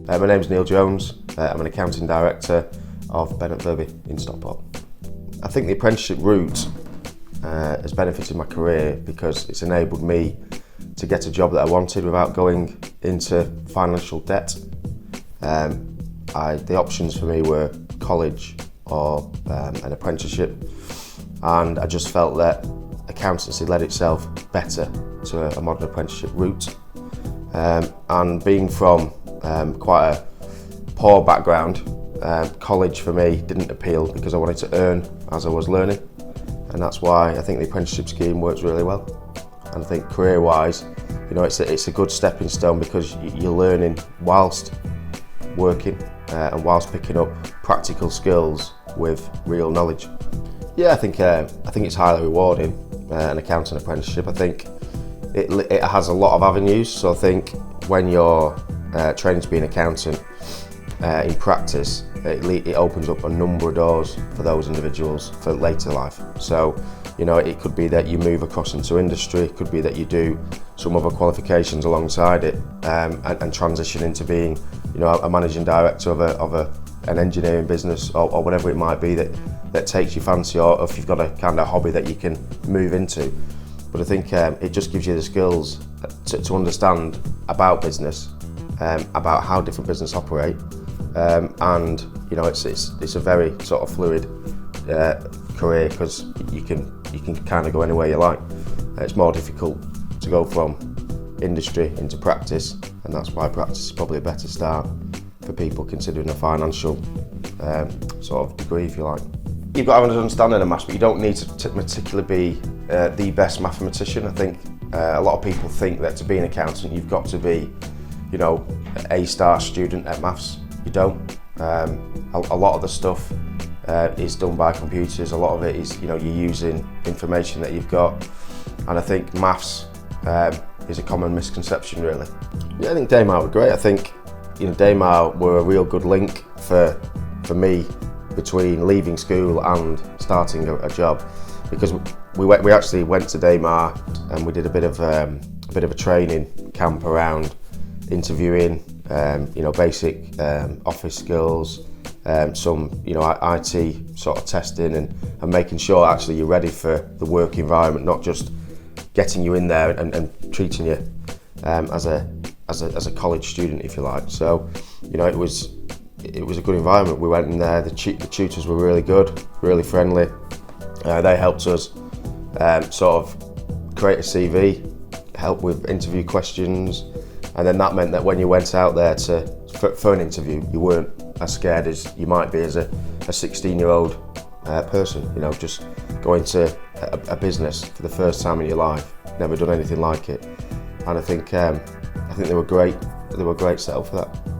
My name's Neil Jones. I'm an accounting director of Bennett Verby in Stockport. I think the apprenticeship route has benefited my career because it's enabled me to get a job that I wanted without going into financial debt. The options for me were college or an apprenticeship, and I just felt that accountancy led itself better to a modern apprenticeship route. And being from quite a poor background, college for me didn't appeal because I wanted to earn as I was learning, and that's why I think the apprenticeship scheme works really well. And I think career-wise, it's a good stepping stone because you're learning whilst working and whilst picking up practical skills with real knowledge. Yeah, I think it's highly rewarding, an accounting apprenticeship. I think it has a lot of avenues. So I think when you're training to be an accountant, in practice, it opens up a number of doors for those individuals for later life. So, it could be that you move across into industry, it could be that you do some other qualifications alongside it, and transition into being, a managing director of an engineering business or whatever it might be that takes your fancy, or if you've got a kind of hobby that you can move into. But I think it just gives you the skills to understand about business, about how different business operate, and it's a very sort of fluid career because you can kind of go anywhere you like. It's more difficult to go from industry into practice, and that's why practice is probably a better start for people considering a financial sort of degree, if you like. You've got to have an understanding of maths, but you don't need to particularly be the best mathematician. I think a lot of people think that to be an accountant you've got to be, an A-star student at maths. You don't. A lot of the stuff is done by computers. A lot of it is, you're using information that you've got, and I think maths is a common misconception, really. Yeah, I think Damar were great. I think Damar were a real good link for me between leaving school and starting a job, because we actually went to Damar and we did a bit of a training camp around interviewing, basic office skills, some IT sort of testing and making sure actually you're ready for the work environment, not just getting you in there and treating you as a college student, if you like. So it was a good environment. We went in there, the tutors were really good, really friendly. They helped us sort of create a CV, help with interview questions, and then that meant that when you went out there for an interview, you weren't as scared as you might be as a 16-year-old person, just going to a business for the first time in your life, never done anything like it. And I think they were great. They were a great setup for that.